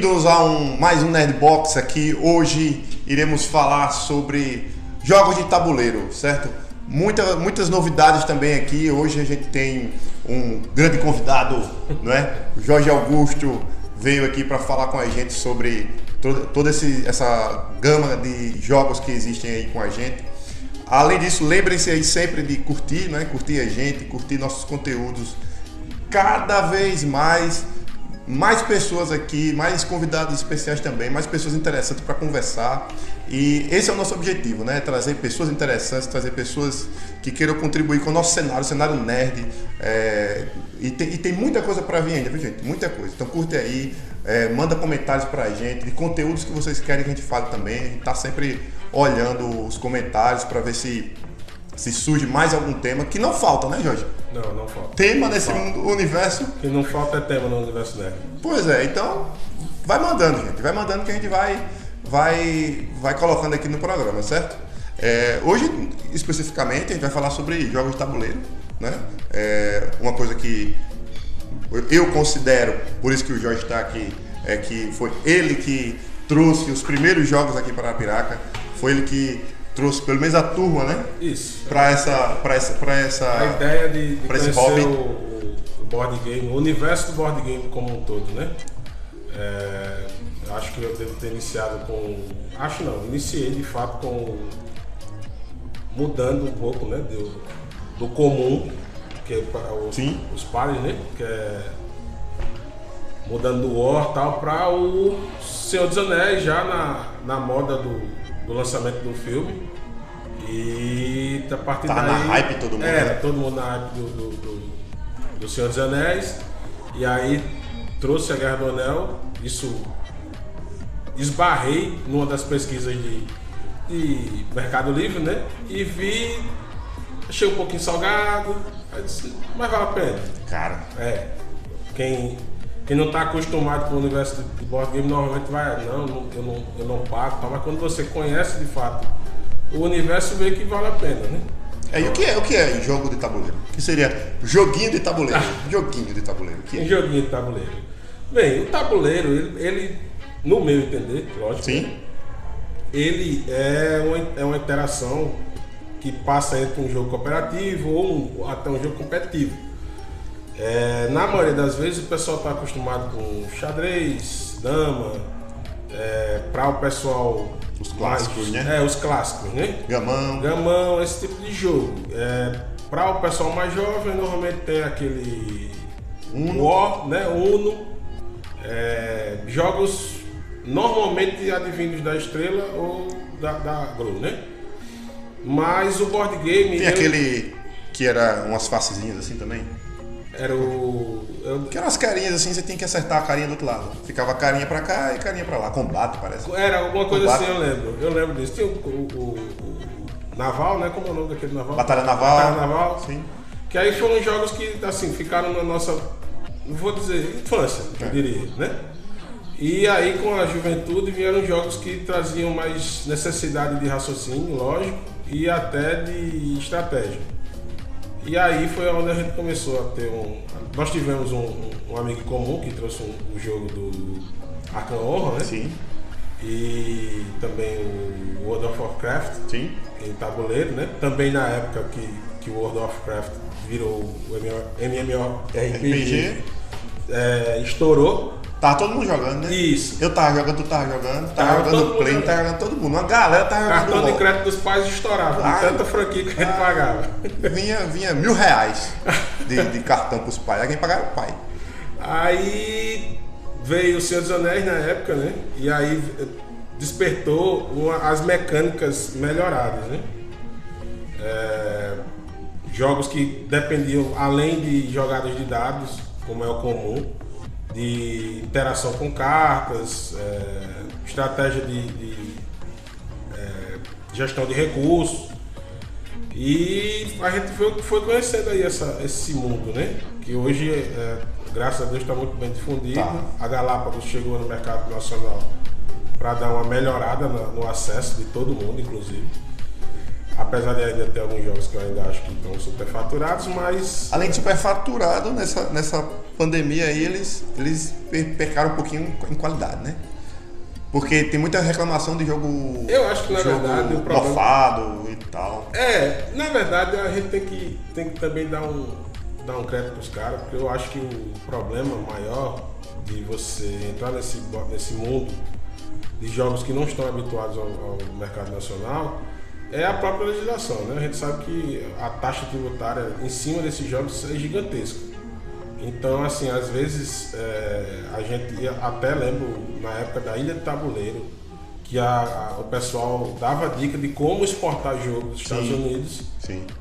Bem-vindos a mais um Nerdbox aqui. Hoje iremos falar sobre jogos de tabuleiro, certo? Muitas novidades também aqui. Hoje a gente tem um grande convidado, não é? O Jorge Augusto veio aqui para falar com a gente sobre toda essa gama de jogos que existem aí com a gente. Além disso, lembrem-se aí sempre de curtir, né? Curtir a gente, curtir nossos conteúdos. Cada vez mais pessoas aqui, mais convidados especiais também, mais pessoas interessantes para conversar. E esse é o nosso objetivo, né? Trazer pessoas interessantes, trazer pessoas que queiram contribuir com o nosso cenário nerd. E tem muita coisa para vir ainda, viu, gente? Muita coisa. Então curte aí, manda comentários para a gente, de conteúdos que vocês querem que a gente fale também. A gente tá sempre olhando os comentários para ver se surge mais algum tema, que não falta, né, Jorge? Não falta. Tema nesse universo. Que não falta é tema no universo nerd. Pois é, então vai mandando, gente. Vai mandando que a gente vai colocando aqui no programa, certo? Hoje, especificamente, a gente vai falar sobre jogos de tabuleiro, né? Uma coisa que eu considero, por isso que o Jorge está aqui, é que foi ele que trouxe os primeiros jogos aqui para Arapiraca. Foi ele que trouxe pelo menos a turma, né? Isso. Para essa a ideia de conhecer o board game, o universo do board game como um todo, né? Acho que eu devo ter iniciado iniciei de fato com mudando um pouco, né? Do comum, que é os pares, né? Que é mudando do War tal para o Senhor dos Anéis, já na moda do lançamento do filme. E a partir daí na hype todo mundo. Todo mundo na hype do Senhor dos Anéis. E aí trouxe a Guerra do Anel. Isso esbarrei numa das pesquisas de Mercado Livre, né? E achei um pouquinho salgado. Aí disse, mas vale a pena. Cara. Quem não está acostumado com o universo de board game normalmente vai, eu não pago, tá? Mas quando você conhece de fato o universo, vê que vale a pena, né? E o que é jogo de tabuleiro? O que seria joguinho de tabuleiro? Joguinho de tabuleiro. O que é? Joguinho de tabuleiro. Bem, o tabuleiro, ele no meu entender, lógico. Sim. Ele é uma interação que passa entre um jogo cooperativo ou até um jogo competitivo. Na maioria das vezes o pessoal está acostumado com xadrez, dama, para o pessoal... Os clássicos, né? Os clássicos, né? Gamão, esse tipo de jogo. Para o pessoal mais jovem, normalmente tem aquele War, né? Uno, jogos normalmente advindos da Estrela ou da Gru, né? Mas o board game... Tem aquele que era umas facezinhas assim também? Que eram as carinhas assim, você tinha que acertar a carinha do outro lado. Ficava a carinha pra cá e carinha pra lá. Combate, parece. Era alguma coisa assim, eu lembro disso. Tinha o Naval, né? Como é o nome daquele Naval? Batalha Naval. Batalha Naval. Sim. Que aí foram jogos que, assim, ficaram na nossa, não vou dizer, infância, eu diria, né? E aí, com a juventude, vieram jogos que traziam mais necessidade de raciocínio, lógico, e até de estratégia. E aí foi onde a gente começou a ter Nós tivemos um amigo comum que trouxe o jogo do Arkham Horror, né? Sim. E também o World of Warcraft. Sim. Em tabuleiro, né? Também na época que o World of Warcraft virou o MMORPG. Estourou. Tava todo mundo jogando, né? Isso. Eu tava jogando, tu tava jogando, tava jogando Play, tava jogando todo mundo. Uma galera tava jogando. Cartão de crédito dos pais estourava, de tanta franquia que a gente pagava. Vinha R$1.000 de cartão pros pais, alguém pagava o pai. Aí veio o Senhor dos Anéis na época, né? E aí despertou as mecânicas melhoradas, né? Jogos que dependiam, além de jogadas de dados, como é o comum, de interação com cartas, estratégia de gestão de recursos. E a gente foi conhecendo aí esse mundo, né? Que hoje, graças a Deus, está muito bem difundido. Tá. A Galápagos chegou no mercado nacional para dar uma melhorada no acesso de todo mundo, inclusive. Apesar de ainda ter alguns jogos que eu ainda acho que estão superfaturados, mas... Além de superfaturado, nessa pandemia aí, eles pecaram um pouquinho em qualidade, né? Porque tem muita reclamação de jogo... Eu acho que, na jogo verdade, o problema... mofado e tal. Na verdade, a gente tem que também dar um crédito pros caras, porque eu acho que o problema maior de você entrar nesse mundo de jogos que não estão habituados ao mercado nacional é a própria legislação, né? A gente sabe que a taxa tributária em cima desses jogos é gigantesca. Então, assim, às vezes a gente até lembro na época da Ilha de Tabuleiro que o pessoal dava dica de como exportar jogo dos Estados Unidos,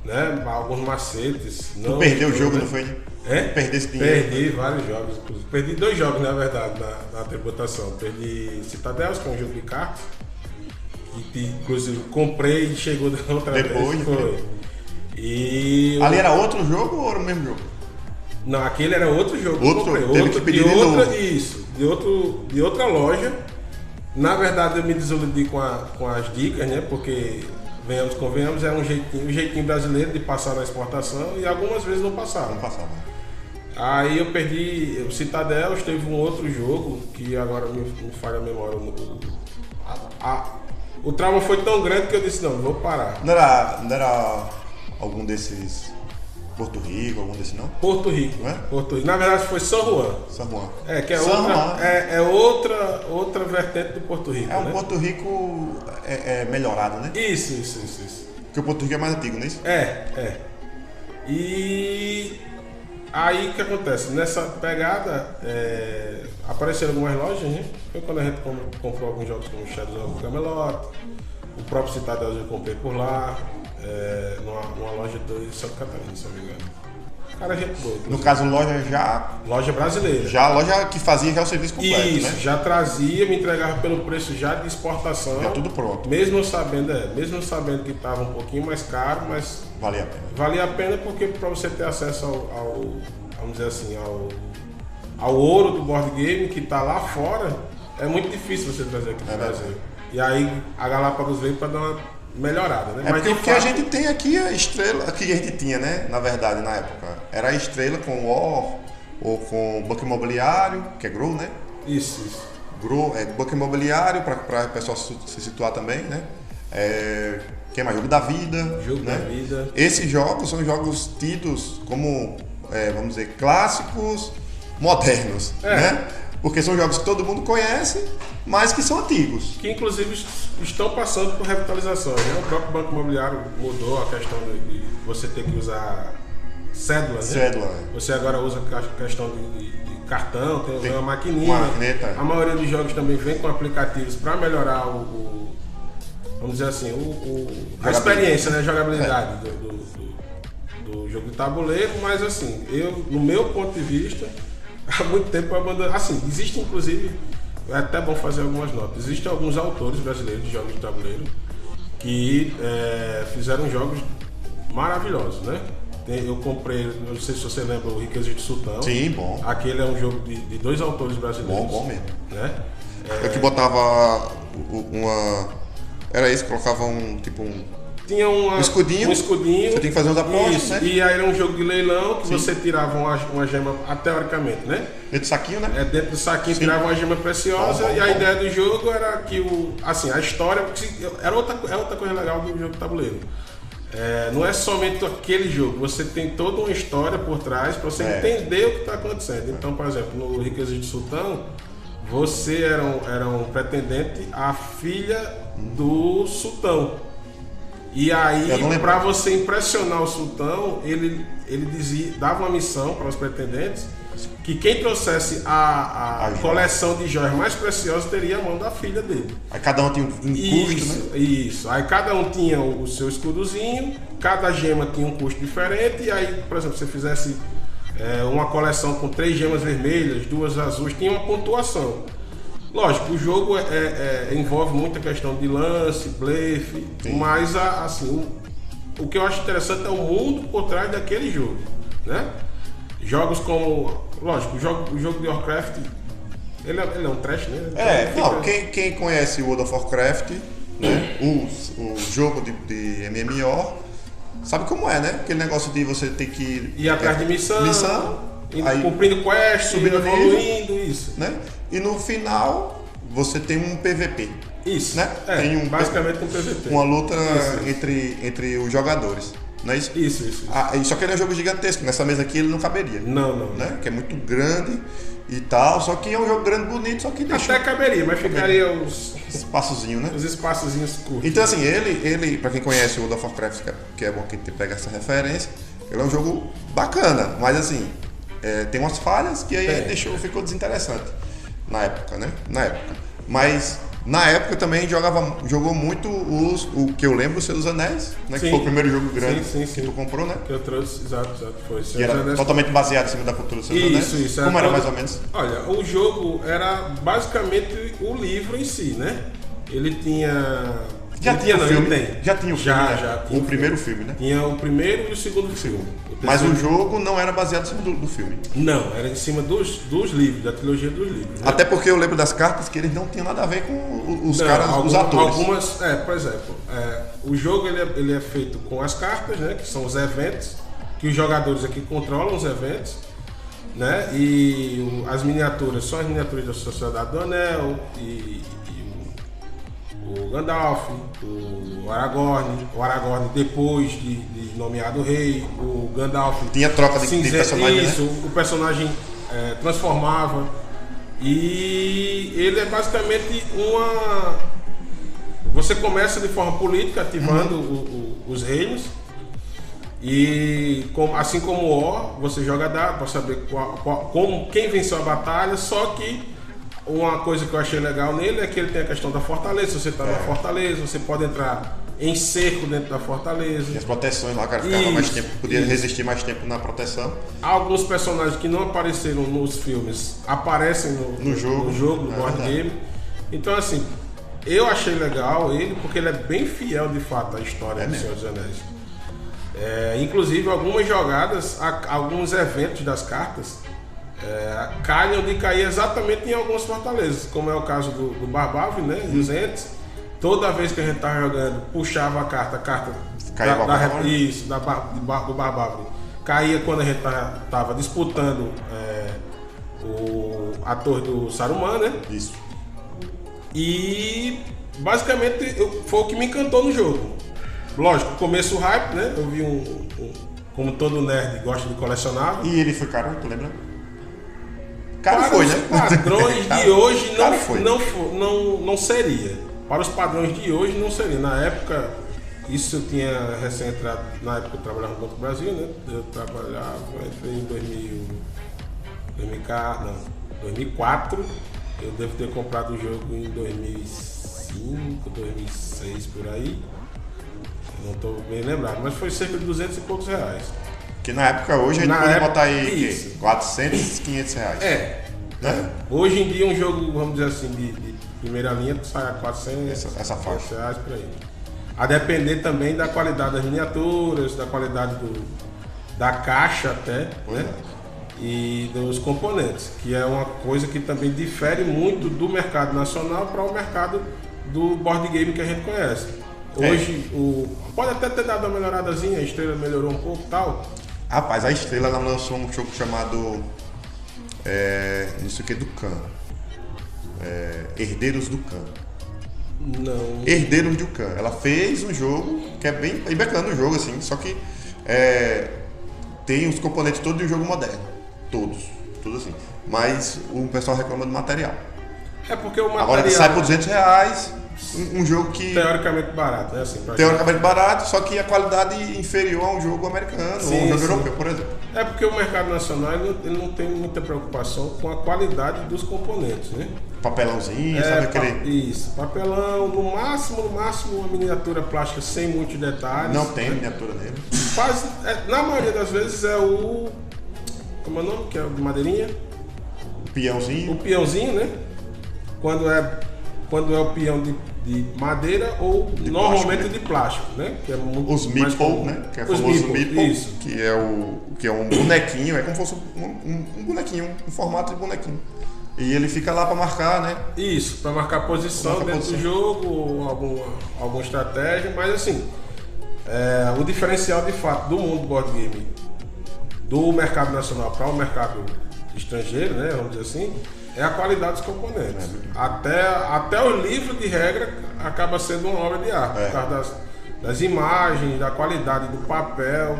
né? Alguns macetes. Tu perdeu o jogo, não foi? Perdesse dinheiro? Perdi vários jogos, inclusive. Perdi 2 jogos, na verdade, na tributação. Perdi Citadels, que é um jogo de cartas. E, inclusive, comprei e chegou outra vez. Depois, foi. E ali era outro jogo ou era o mesmo jogo? Não, aquele era outro jogo. Teve que pedir de novo. Isso, de outra loja. Na verdade, eu me desiludi com as dicas, né? Porque, convenhamos, é um jeitinho brasileiro de passar na exportação e algumas vezes não passava. Não passava. Aí eu perdi o Citadels, teve um outro jogo que agora me falha a memória. O trauma foi tão grande que eu disse, não vou parar. Não era algum desses... Porto Rico, algum desses não? Porto Rico, não é? Porto Rico. Na verdade foi São Juan. São Juan. Que é outra vertente do Porto Rico. É um né? Porto Rico melhorado, né? Isso. Porque o Porto Rico é mais antigo, não é isso? E aí o que acontece? Nessa pegada apareceram algumas lojas, né? Foi quando a gente comprou alguns jogos como Shadows of Camelot, o próprio Citadel eu comprei por lá. Numa loja de Santa Catarina, se não me engano. Cara, gente boa. No caso, loja brasileira. Já a loja que fazia já o serviço completo, isso, né? já trazia, me entregava pelo preço já de exportação. Já tudo pronto. Mesmo sabendo que estava um pouquinho mais caro, mas... Valia a pena. Valia a pena porque para você ter acesso vamos dizer assim, ao ouro do board game que está lá fora, é muito difícil você trazer aqui no Brasil. E aí a Galápagos veio para dar uma melhorada, né? Mas porque o que a gente tem aqui é a estrela, que a gente tinha, né? Na verdade, na época. Era a estrela com War ou com Banco Imobiliário, que é GROW, né? Isso. GROW é Banco Imobiliário, para o pessoal se situar também, né? Que é mais Jogo da Vida. Jogo da Vida. Esses jogos são jogos tidos como, vamos dizer, clássicos modernos, né? Porque são jogos que todo mundo conhece, mas que são antigos. Que inclusive estão passando por revitalizações, né? O próprio Banco Imobiliário mudou a questão de você ter que usar cédula, né? Você agora usa a questão de cartão, tem uma maquininha. Uma maquineta. A maioria dos jogos também vem com aplicativos para melhorar vamos dizer assim, a experiência, né? A jogabilidade do jogo de tabuleiro, mas assim, no meu ponto de vista, há muito tempo eu abandono. Assim, existe inclusive, é até bom fazer algumas notas, existem alguns autores brasileiros de jogos de tabuleiro que fizeram jogos maravilhosos, né? Eu comprei, não sei se você lembra, o Riqueza de Sultão. Sim, bom. Aquele é um jogo de 2 autores brasileiros. Bom mesmo. Né? Eu que botava era isso, colocava um tinha um escudinho. Você tem que fazer uns apostas, isso, né? E aí era um jogo de leilão que você tirava uma gema, teoricamente, né? Dentro do saquinho, né? Dentro do saquinho tirava uma gema preciosa e a ideia do jogo era que a história era outra coisa legal do jogo de tabuleiro. Não é somente aquele jogo, você tem toda uma história por trás para você entender o que está acontecendo. Então, por exemplo, no Riqueza de Sultão, você era um pretendente à filha do sultão. E aí, para você impressionar o sultão, ele dava uma missão para os pretendentes que quem trouxesse a coleção de joias mais preciosas teria a mão da filha dele. Aí cada um tinha um custo, né? Isso. Aí cada um tinha o seu escudozinho, cada gema tinha um custo diferente. E aí, por exemplo, se você fizesse uma coleção com 3 gemas vermelhas, 2 azuis, tinha uma pontuação. Lógico, o jogo envolve muita questão de lance, blefe, mas assim, o que eu acho interessante é o mundo por trás daquele jogo, né? Jogos como, lógico, o jogo de Warcraft, ele é um trash, né? Quem conhece o World of Warcraft né? O jogo de MMO, sabe como é, né? Aquele negócio de você ter que ir atrás de missão aí, cumprindo quest, subindo evoluindo, isso. Né? E no final você tem um PVP. Isso. Né? Tem basicamente um PVP. Uma luta entre os jogadores. Não é isso? Isso. Só que ele é um jogo gigantesco. Nessa mesa aqui ele não caberia. Não. Né? Que é muito grande e tal. Só que é um jogo grande, bonito, só que deixa. Até caberia, mas ficaria os espaçozinhos, né? Os espaçozinhos curtos. Então assim, ele pra quem conhece o World of Warcraft, que é bom que pega essa referência, ele é um jogo bacana, mas assim, tem umas falhas que aí ficou desinteressante na época, né? Mas na época também jogou muito o que eu lembro, o Senhor dos Anéis, né? Que foi o primeiro jogo grande que tu comprou, né? Que eu trouxe, exato, foi. Que era totalmente baseado em cima da cultura do Senhor dos Anéis. Isso. Como era mais ou menos? Olha, o jogo era basicamente o livro em si, né? Ele tinha... Já tinha o filme? Já tinha o primeiro filme, né? Tinha o primeiro e o segundo filme. Mas o jogo não era baseado em cima do filme. Não, era em cima dos livros, da trilogia dos livros. Né? Até porque eu lembro das cartas que eles não tinham nada a ver com os atores. Algumas, por exemplo, o jogo ele é feito com as cartas, né? Que são os eventos, que os jogadores aqui controlam os eventos, né? E as miniaturas são as miniaturas da Sociedade do Anel e o Gandalf, o Aragorn depois de nomeado rei, o Gandalf tinha troca de personagem, isso, né? O personagem transformava e ele é basicamente você começa de forma política ativando os reinos e assim como o War, você joga dado para saber quem venceu a batalha, só que uma coisa que eu achei legal nele é que ele tem a questão da fortaleza. Se você está na fortaleza, você pode entrar em cerco dentro da fortaleza. E as proteções lá, o cara ficava mais tempo, podia resistir mais tempo na proteção. Alguns personagens que não apareceram nos filmes aparecem no jogo, no board game. Então, assim, eu achei legal ele porque ele é bem fiel de fato à história do Senhor dos Anéis. Inclusive, algumas jogadas, alguns eventos das cartas. Calham de cair exatamente em algumas fortalezas, como é o caso do Barbávoro, né? E os Ents. Toda vez que a gente estava jogando, puxava a carta do Barbávoro caía quando a gente estava disputando a torre do Saruman, né? Isso. E basicamente foi o que me encantou no jogo. Lógico, começo o hype, né? Eu vi como todo nerd gosta de colecionar. E ele foi caro, tu lembra? Cara, foi, né? Padrões de hoje não seria. Para os padrões de hoje não seria. Na época, isso eu tinha recém entrado, na época eu trabalhava no Banco do Brasil, né? Eu trabalhava, entrei em 2004. Eu devo ter comprado o jogo em 2005, 2006, por aí. Não estou bem lembrado, mas foi cerca de 200 e poucos reais. Que na época hoje a gente pode botar aí 400, 500 reais. Né? Hoje em dia um jogo, vamos dizer assim, de primeira linha sai a 400 essa faixa. Reais por aí. A depender também da qualidade das miniaturas, da qualidade da caixa até, né? E dos componentes, que é uma coisa que também difere muito do mercado nacional para o mercado do board game que a gente conhece. Hoje, pode até ter dado uma melhoradazinha, a Estrela melhorou um pouco e tal. Rapaz, a Estrela lançou um jogo chamado não sei o que do Khan. Herdeiros do Khan. Não. Herdeiros do Khan. Ela fez um jogo que é bem bacana o jogo, assim, só que tem os componentes todos de um jogo moderno. Todos assim. Mas o pessoal reclama do material. É porque o material... Agora sai por 200 reais, um jogo que... Teoricamente barato, né? Assim, teoricamente barato, só que a qualidade inferior a um jogo americano ou um jogo europeu, por exemplo. É porque o mercado nacional ele não tem muita preocupação com a qualidade dos componentes, né? Papelãozinho, sabe aquele... Isso, papelão, no máximo uma miniatura plástica sem muitos detalhes. Não tem miniatura nele. Na maioria das vezes é o... Como é o nome? Que é o de madeirinha? Peãozinho. O peãozinho, né? Quando é o peão de madeira ou de normalmente plástico, de plástico, né? Que é muito os meeple, né? Que é o famoso meeple, isso. Que é um bonequinho, é como se fosse um bonequinho, um formato de bonequinho. E ele fica lá para marcar, né? Isso, para marcar posição dentro do jogo, alguma estratégia, mas assim, o diferencial de fato do mundo do board game, do mercado nacional para o mercado estrangeiro, né, vamos dizer assim, é a qualidade dos componentes. Até o livro de regra acaba sendo uma obra de arte, por causa das imagens, da qualidade do papel.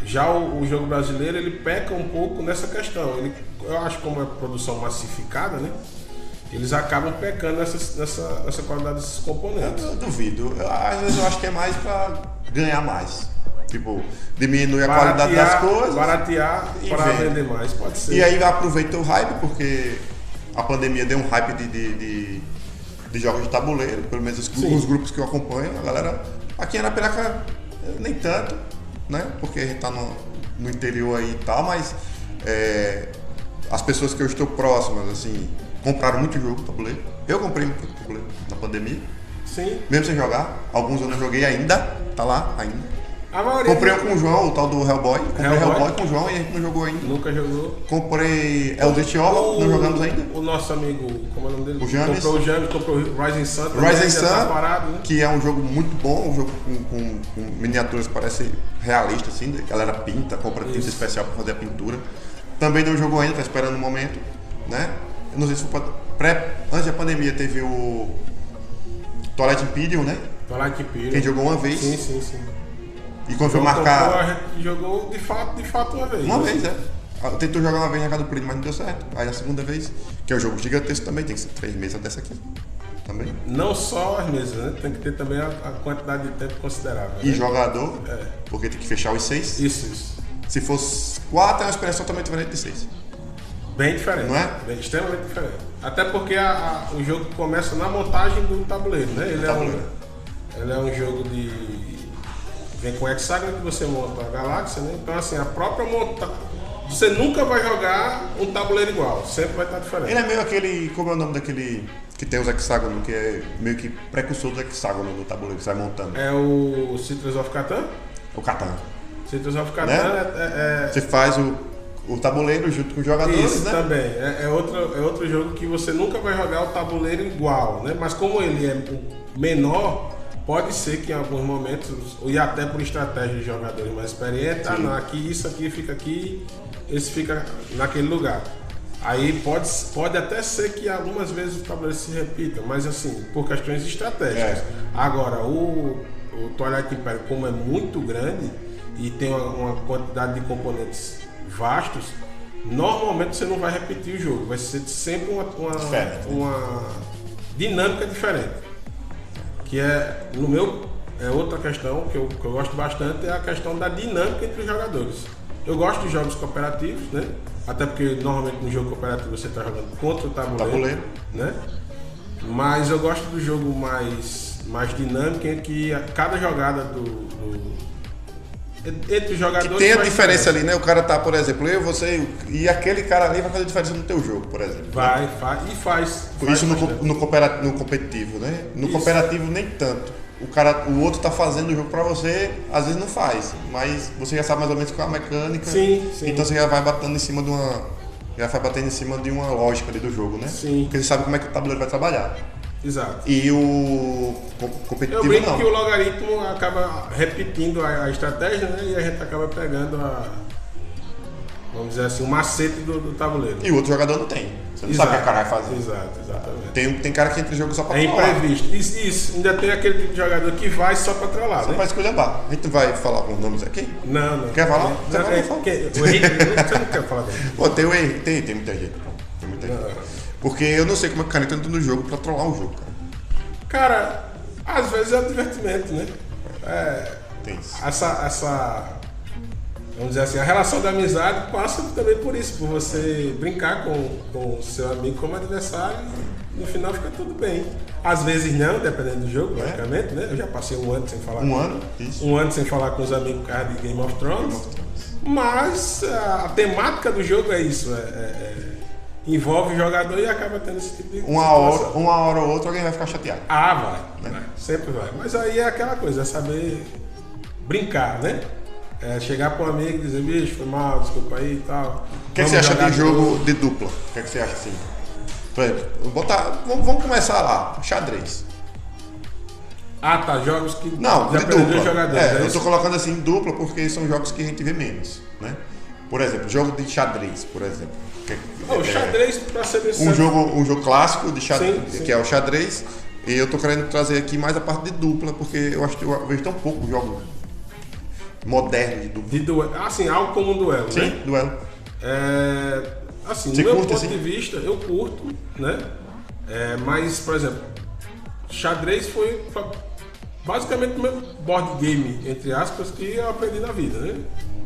Já o jogo brasileiro, ele peca um pouco nessa questão. Eu acho que como é produção massificada, né? Eles acabam pecando nessa qualidade desses componentes. Eu duvido. Às vezes eu acho que é mais para ganhar mais. Tipo, diminuir a qualidade das coisas. Baratear para vender mais, pode ser. E aí aproveita o hype, porque a pandemia deu um hype de jogos de tabuleiro, pelo menos os grupos que eu acompanho. A galera aqui em Arapiraca nem tanto, né? Porque a gente tá no interior aí e tal, mas as pessoas que eu estou próximas, assim, compraram muito jogo de tabuleiro. Eu comprei muito tabuleiro na pandemia. Sim. Mesmo sem jogar. Alguns eu não joguei ainda, tá lá ainda. Comprei um com o João, o tal do Hellboy. Comprei Hellboy com o João e a gente não jogou ainda. Nunca jogou. Comprei Eldritch Horror, não jogamos ainda. O nosso amigo, como é o nome dele? O James. Comprou o James, comprou o Rising Sun. Rising Sun, tá parado, né? que é um jogo muito bom, um jogo com miniaturas que parece realista, assim, a galera pinta, compra tinta especial para fazer a pintura. Também não jogou ainda, tá esperando o momento, né? Eu não sei se foi antes da pandemia teve o Twilight Imperium, né? Twilight Imperium. Quem jogou uma vez. Sim. E quando foi marcar... A gente jogou de fato uma vez. Uma vez, tentou jogar uma vez na casa do primo, mas não deu certo. Aí a segunda vez, que é um jogo gigantesco também, tem que ser 3 mesas dessa aqui. Também. Não só as mesas, né? Tem que ter também a quantidade de tempo considerável. E né? jogador, porque tem que fechar os 6. Isso. Se fosse 4, é uma experiência totalmente diferente de 6. Bem diferente. Não é? Extremamente diferente. Até porque o jogo começa na montagem do tabuleiro, né? Ele é um jogo de... Vem com hexágono que você monta a galáxia, né? Então, assim, a própria montagem... Você nunca vai jogar um tabuleiro igual, sempre vai estar diferente. Ele é meio aquele... Como é o nome daquele que tem os hexágonos, que é meio que precursor do hexágono no tabuleiro que você vai montando? É o Cities of Catan? O Catan. Cities of Catan né? Você faz o tabuleiro junto com os jogadores, isso, né? Também. É outro jogo que você nunca vai jogar o tabuleiro igual, né? Mas como ele é menor... Pode ser que em alguns momentos, e até por estratégia de jogadores mais experientes, aqui, isso aqui fica aqui, esse fica naquele lugar. Aí pode até ser que algumas vezes o tabuleiro se repita, mas assim, por questões estratégicas. Agora, o Twilight Imperium, como é muito grande e tem uma quantidade de componentes vastos, normalmente você não vai repetir o jogo, vai ser sempre uma dinâmica diferente. Que é outra questão que eu gosto bastante, é a questão da dinâmica entre os jogadores. Eu gosto de jogos cooperativos, né? Até porque normalmente no jogo cooperativo você está jogando contra o tabuleiro, né? Mas eu gosto do jogo mais dinâmico, em que cada jogada entre os jogadores... Que tem a diferença ali, né? O cara tá, por exemplo, você e aquele cara ali vai fazer diferença no teu jogo, por exemplo. Faz. Isso no competitivo, né? No cooperativo nem tanto. O outro tá fazendo o jogo pra você, às vezes não faz, mas você já sabe mais ou menos qual é a mecânica. Sim. Então você já vai batendo em cima de uma lógica ali do jogo, né? Sim. Porque você sabe como é que o tabuleiro vai trabalhar. Exato. E o competitivo eu brinco não. que o logaritmo acaba repetindo a estratégia, né? E a gente acaba pegando vamos dizer assim, o macete do tabuleiro. E o outro jogador não tem. Você não sabe o que o cara vai fazer. Exatamente. Tem cara que entra em jogo só pra trollar. É imprevisto. Isso. Ainda tem aquele tipo de jogador que vai só pra trollar, só né? pra esculhambar. A gente não vai falar com nomes aqui? Não. Quer falar? Você não quer falar dele. Pô, tem muita gente. Tem muita gente. Porque eu não sei como é que o cara entra no jogo pra trollar o jogo, cara. Às vezes é um divertimento, né? Tem isso. Vamos dizer assim, a relação da amizade passa também por isso, por você brincar com o seu amigo como adversário e no final fica tudo bem. Às vezes não, dependendo do jogo, logicamente, né? Eu já passei um ano sem falar. Um ano sem falar com os amigos por causa de Game of Thrones. Mas a temática do jogo é isso, envolve o jogador e acaba tendo esse tipo de situação. Uma hora ou outra alguém vai ficar chateado. Vai. Sempre vai. Mas aí é aquela coisa, é saber brincar, né? Chegar para um amigo e dizer, bicho, foi mal, desculpa aí e tal. O que você acha de jogo de dupla? O que você acha assim? Por exemplo, vamos começar lá, xadrez. Ah, tá, jogos que Não, já de perdeu dupla. jogadores. Eu tô colocando assim dupla porque são jogos que a gente vê menos, né? Por exemplo, jogo de xadrez, por exemplo. O xadrez, pra ser bem um jogo clássico de xadrez, sim. que é o xadrez, e eu tô querendo trazer aqui mais a parte de dupla, porque eu acho que eu vejo tão pouco jogo moderno de dupla. de duelo. Assim, algo como um duelo, Sim, né? duelo. Assim, Você do meu curte, ponto assim? de vista, eu curto, né? Mas, por exemplo, xadrez foi basicamente o meu board game, entre aspas, que eu aprendi na vida, né?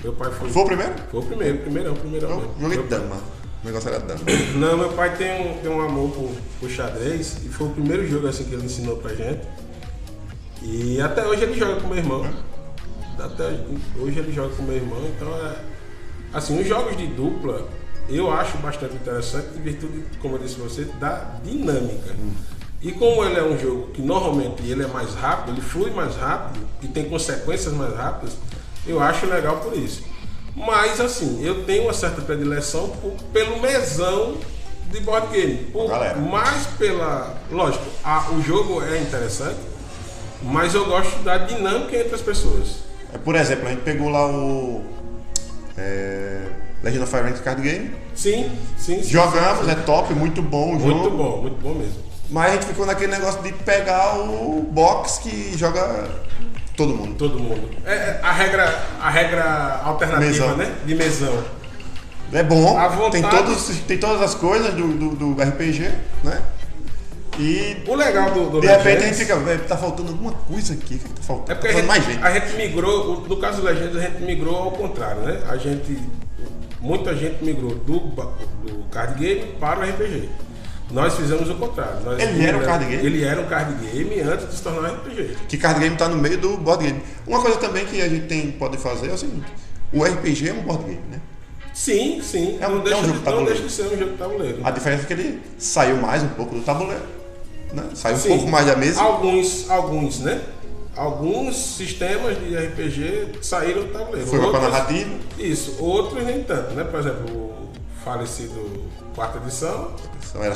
Meu pai foi... Foi o primeiro? Foi o primeirão. Eu joguei dama. O negócio era dama. Não, meu pai tem um amor por xadrez e foi o primeiro jogo assim que ele ensinou pra gente. E até hoje ele joga com meu irmão. Até hoje ele joga com meu irmão, então assim, os jogos de dupla eu acho bastante interessante em virtude, como eu disse pra você, da dinâmica. E como ele é um jogo que normalmente ele é mais rápido, ele flui mais rápido e tem consequências mais rápidas, eu acho legal por isso. Mas assim, eu tenho uma certa predileção pelo mesão de board game. Mais pela. Lógico, o jogo é interessante, mas eu gosto da dinâmica entre as pessoas. Por exemplo, a gente pegou lá o Legend of Firelands Card Game. Sim. Jogamos, é top, muito bom o jogo. Muito bom mesmo. Mas a gente ficou naquele negócio de pegar o box que joga todo mundo. Todo mundo. A regra alternativa, Mesão. né? De mesão. É bom, A vontade... tem todas as coisas do RPG, né? E o legal do de repente Legends, a gente fica, velho, tá faltando alguma coisa aqui, o que tá faltando? É porque a gente migrou, no caso do Legends, a gente migrou ao contrário, né? Muita gente migrou do card game para o RPG. Nós fizemos o contrário. Ele era um card game? Ele era um card game antes de se tornar um RPG. Que card game tá no meio do board game. Uma coisa também que a gente pode fazer é o seguinte: o RPG é um board game, né? Sim. Não deixa de ser um jogo de tabuleiro. A diferença é que ele saiu mais um pouco do tabuleiro, né? Saiu um pouco mais da mesa. Alguns, né? Alguns sistemas de RPG saíram do tabuleiro. Foi para a narrativa. Isso, outros nem tanto, né? Por exemplo, o falecido quarta edição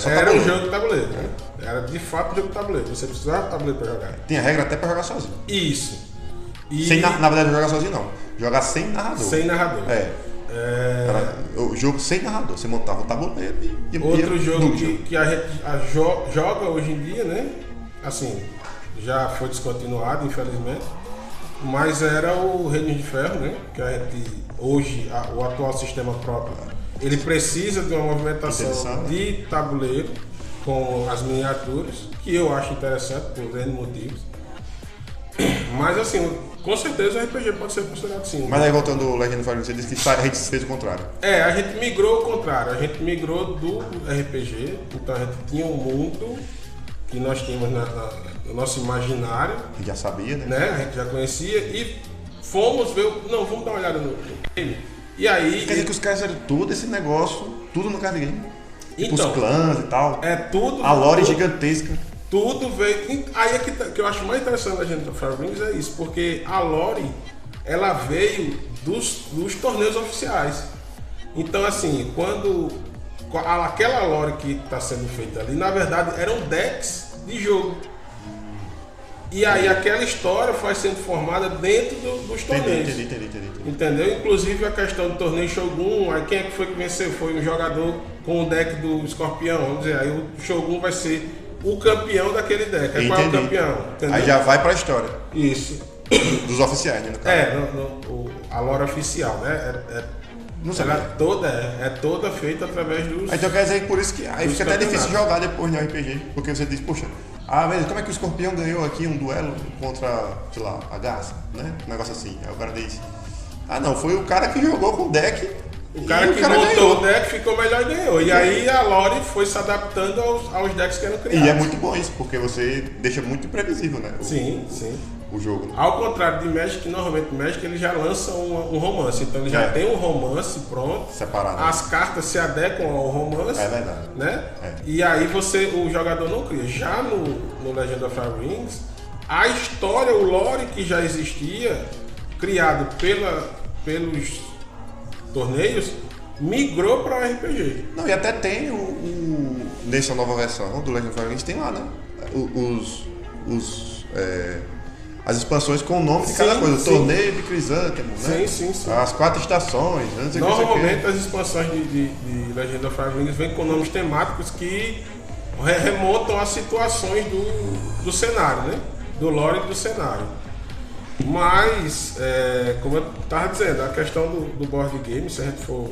era um jogo de tabuleiro, né? Era de fato um jogo de tabuleiro. Você precisava de tabuleiro para jogar. Tinha regra até para jogar sozinho. Isso. Na verdade, jogar sozinho não. Jogar sem narrador. Sem narrador. Era o jogo sem narrador. Você montava o tabuleiro e outro jogo que a gente joga hoje em dia, né? Assim, já foi descontinuado, infelizmente. Mas era o Reino de Ferro, né? Que a gente hoje, o atual sistema próprio, ele precisa de uma movimentação de tabuleiro com as miniaturas, que eu acho interessante por N motivos. Mas assim, com certeza o RPG pode ser considerado sim. Mas aí voltando ao Legend of Firelands, você disse que a gente fez o contrário. A gente migrou ao contrário, a gente migrou do RPG, então a gente tinha um mundo que nós tínhamos no nosso imaginário. A gente já sabia, né? A gente já conhecia e fomos ver, vamos dar uma olhada no game. E aí... Quer dizer que os caras fizeram todo esse negócio, tudo no card game. Tipo então, os clãs e tal. Tudo... A lore gigantesca. Tudo veio... Aí é que eu acho mais interessante da gente do Firelands é isso, porque a lore, ela veio dos torneios oficiais. Então, assim, quando... Aquela lore que está sendo feita ali, na verdade, eram decks de jogo. E aí aquela história foi sendo formada dentro dos torneios. Entendi. Entendeu? Inclusive a questão do torneio Shogun, aí quem é que foi que venceu? Foi um jogador com o deck do Escorpião, vamos dizer, aí o Shogun vai ser o campeão daquele deck. Aí qual é o campeão? Entendeu? Aí já vai pra história. Isso. Dos oficiais, né? No caso. A lore oficial, né? Não sabia. É toda feita através dos... Então quer dizer que por isso que aí fica até difícil jogar depois no RPG, porque você diz, poxa, mas como é que o Escorpião ganhou aqui um duelo contra, sei lá, a Garça, né? Um negócio assim. Aí o cara diz, não, foi o cara que jogou com o deck. O cara que montou o deck ficou melhor e ganhou. E aí a lore foi se adaptando aos decks que eram criados. E é muito bom isso, porque você deixa muito imprevisível, né? Sim. O jogo. Né? Ao contrário de Magic, normalmente o Magic ele já lança um romance. Então ele já tem um romance pronto. Separado. As cartas se adequam ao romance. É verdade. Né? E aí o jogador não cria. Já no Legend of Firelands, a história, o lore que já existia, criado pelos torneios, migrou para o RPG. Não, e até tem nessa nova versão do Legend of Firelands tem lá, né? As expansões com o nome de cada coisa. O torneio de Crisântemo, né? Sim. As 4 estações. Normalmente as expansões de Legend of Firelands vêm com nomes temáticos que remontam a situações do cenário, né? Do lore do cenário. Mas, como eu estava dizendo, a questão do board game, se a gente for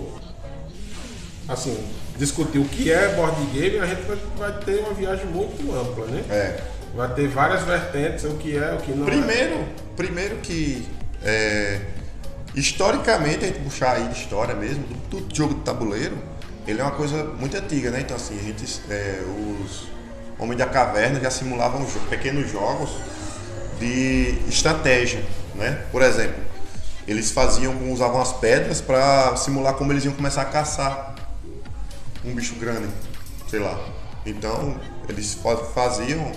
assim, discutir o que é board game, a gente vai ter uma viagem muito ampla, né? Vai ter várias vertentes, o que é, o que não é. Primeiro que, historicamente, a gente puxar aí de história mesmo, do jogo de tabuleiro, ele é uma coisa muito antiga, né? Então, assim, os Homens da Caverna já simulavam pequenos jogos de estratégia, né? Por exemplo, eles usavam as pedras para simular como eles iam começar a caçar um bicho grande, sei lá. Então, eles faziam